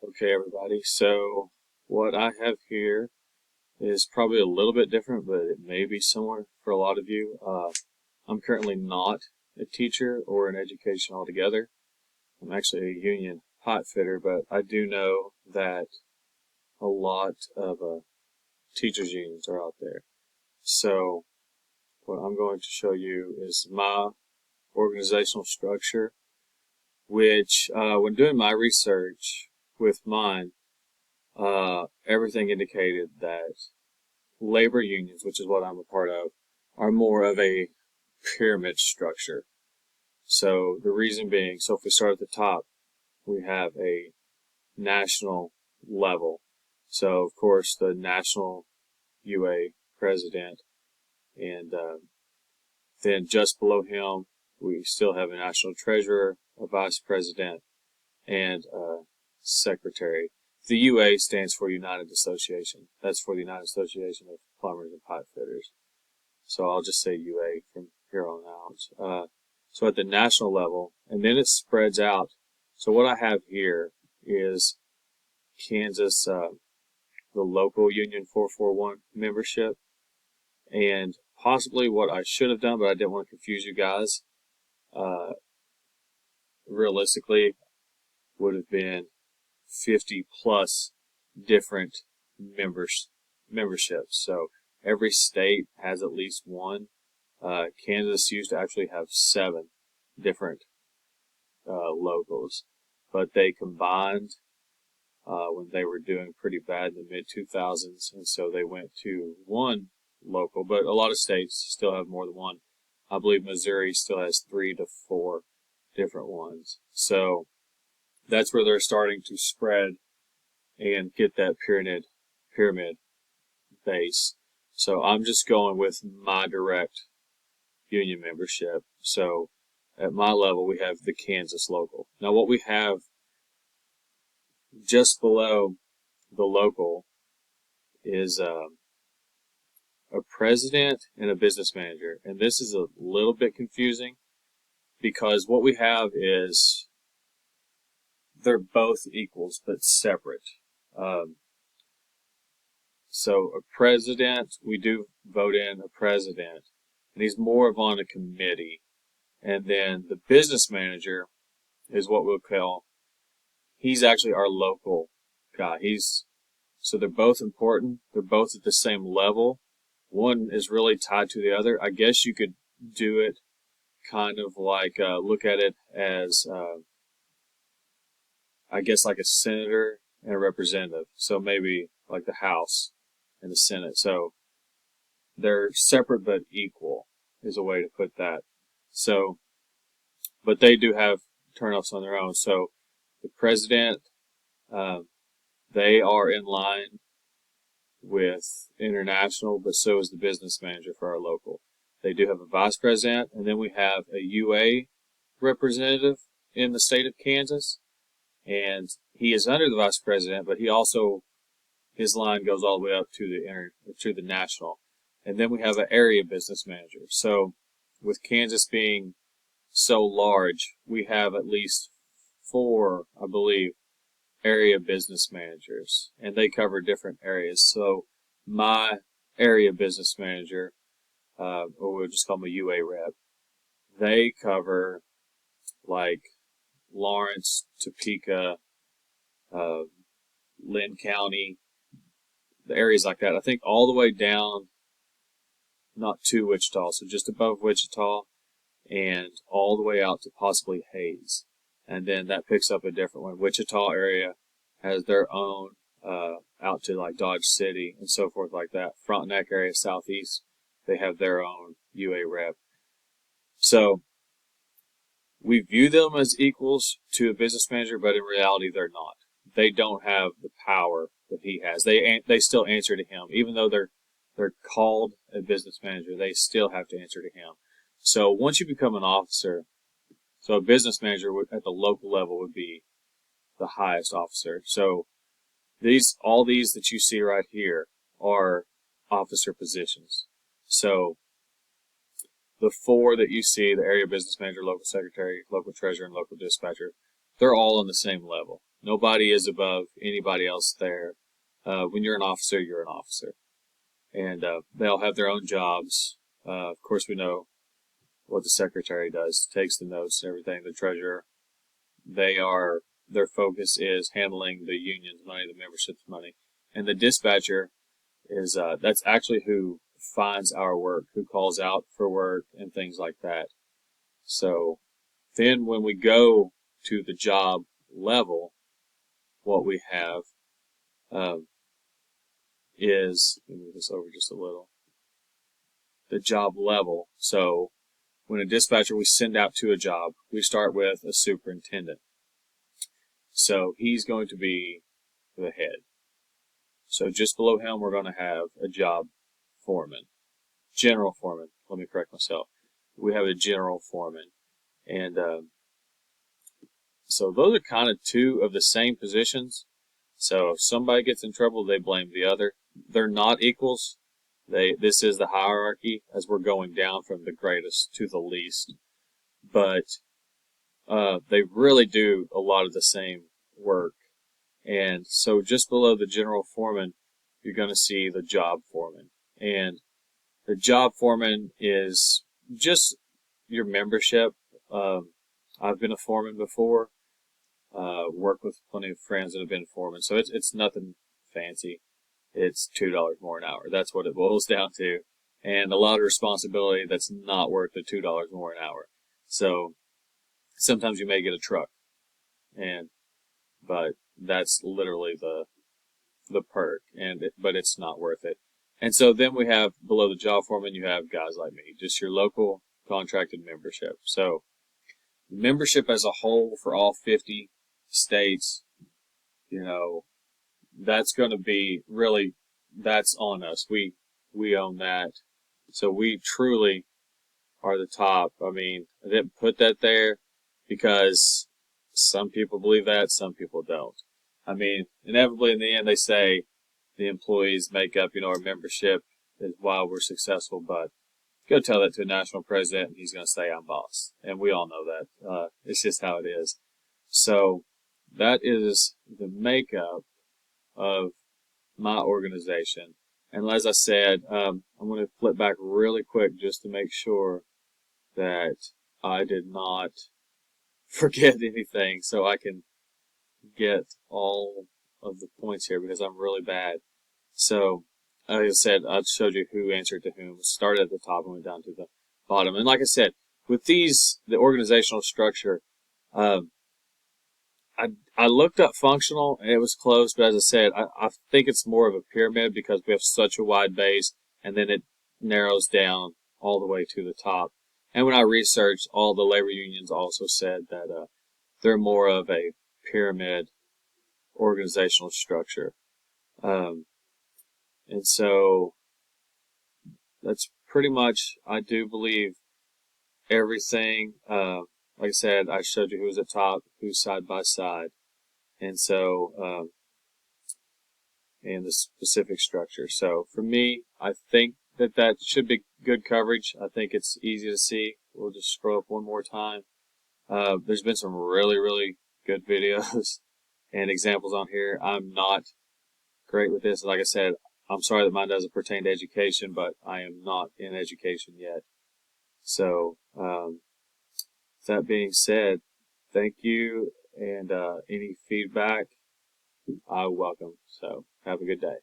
Okay, everybody, so what I have here is probably a little bit different, but it may be similar for a lot of you. I'm currently not a teacher or in education altogether. I'm actually a union pipe fitter, but I do know that a lot of teachers' unions are out there. So what I'm going to show you is my organizational structure, which when doing my research with mine, everything indicated that labor unions, which is what I'm a part of, are more of a pyramid structure. So the reason being, so if we start at the top, we have a national level. So of course the national UA president, and then just below him we still have a national treasurer, a vice president, and a secretary. The UA stands for United Association. That's for the United Association of Plumbers and Pipe Fitters. So I'll just say UA from here on out. So at the national level, and then it spreads out. So what I have here is Kansas, the local Union 441 membership, and possibly what I should have done, but I didn't want to confuse you guys. Realistically, would have been 50 plus different memberships. So every state has at least one. Kansas used to actually have 7 different logos, but they combined when they were doing pretty bad in the mid-2000s, and so they went to one local, but a lot of states still have more than one. I believe Missouri still has 3 to 4 different ones. So that's where they're starting to spread and get that pyramid base. So I'm just going with my direct union membership. So at my level, we have the Kansas local. Now what we have just below the local is a president and a business manager. And this is a little bit confusing because what we have is they're both equals but separate. So a president, we do vote in a president, and he's more of on a committee. And then the business manager is what we'll call, he's actually our local guy. So they're both important. They're both at the same level. One is really tied to the other. I guess you could do it kind of like, look at it as, I guess like a senator and a representative. So maybe like the House and the Senate. So they're separate but equal is a way to put that. So, but they do have turnoffs on their own. So the president, they are in line with international, but so is the business manager for our local. They do have a vice president, and then we have a UA representative in the state of Kansas, and he is under the vice president, but he also, his line goes all the way up to the national. And then we have an area business manager. So with Kansas being so large, we have at least 4, I believe, area business managers, and they cover different areas. So my area business manager, or we'll just call them a UA rep, they cover like Lawrence, Topeka, Lynn County, the areas like that. I think all the way down, not to Wichita, so just above Wichita, and all the way out to possibly Hayes. And then that picks up a different one. Wichita area has their own, out to like Dodge City and so forth like that. Frontenac area, southeast, they have their own UA rep. So we view them as equals to a business manager, but in reality they're not. They don't have the power that he has. They still answer to him, even though they're called a business manager. They still have to answer to him. So once you become an officer, so a business manager at the local level would be the highest officer. So all these that you see right here are officer positions. So the 4 that you see, the area business manager, local secretary, local treasurer, and local dispatcher, they're all on the same level. Nobody is above anybody else there. When you're an officer, you're an officer. And they all have their own jobs. Of course, we know what the secretary does, takes the notes and everything, the treasurer. Their focus is handling the union's money, the membership's money. And the dispatcher is, that's actually who finds our work, who calls out for work and things like that. So then when we go to the job level, what we have um, is, let me move this over just a little, the job level. So when a dispatcher, we send out to a job, we start with a superintendent. So he's going to be the head. So just below him, we're going to have a job foreman, general foreman. Let me correct myself. We have a general foreman. And so those are kind of two of the same positions. So if somebody gets in trouble, they blame the other. They're not equals. This is the hierarchy as we're going down from the greatest to the least. But they really do a lot of the same work. And so just below the general foreman, you're going to see the job foreman. And the job foreman is just your membership. I've been a foreman before. Worked with plenty of friends that have been foremen. So it's nothing fancy. It's $2 more an hour. That's what it boils down to. And a lot of responsibility that's not worth the $2 more an hour. So sometimes you may get a truck. But that's literally the perk, but it's not worth it. And so then we have below the job foreman, you have guys like me, just your local contracted membership. So membership as a whole for all 50 states, that's going to be really, that's on us. We own that. So we truly are the top. I mean, I didn't put that there because some people believe that, some people don't. I mean, inevitably in the end, they say the employees make up, our membership is why we're successful. But go tell that to a national president, and he's going to say, I'm boss. And we all know that. It's just how it is. So that is the makeup of my organization. And as I said, I'm going to flip back really quick just to make sure that I did not forget anything so I can get all of the points here because I'm really bad. So, like I said, I showed you who answered to whom. Started at the top and went down to the bottom. And like I said, with the organizational structure, I looked up functional and it was close, but as I said, I think it's more of a pyramid because we have such a wide base and then it narrows down all the way to the top. And when I researched, all the labor unions also said that they're more of a pyramid organizational structure. And so that's pretty much, I do believe, everything. Like I said, I showed you who was at top, who's side by side. And so, and the specific structure. So for me, I think that should be good coverage. I think it's easy to see. We'll just scroll up one more time. There's been some really, really good videos and examples on here. I'm not great with this. Like I said, I'm sorry that mine doesn't pertain to education, but I am not in education yet. So, that being said, thank you, and any feedback, I welcome. So, have a good day.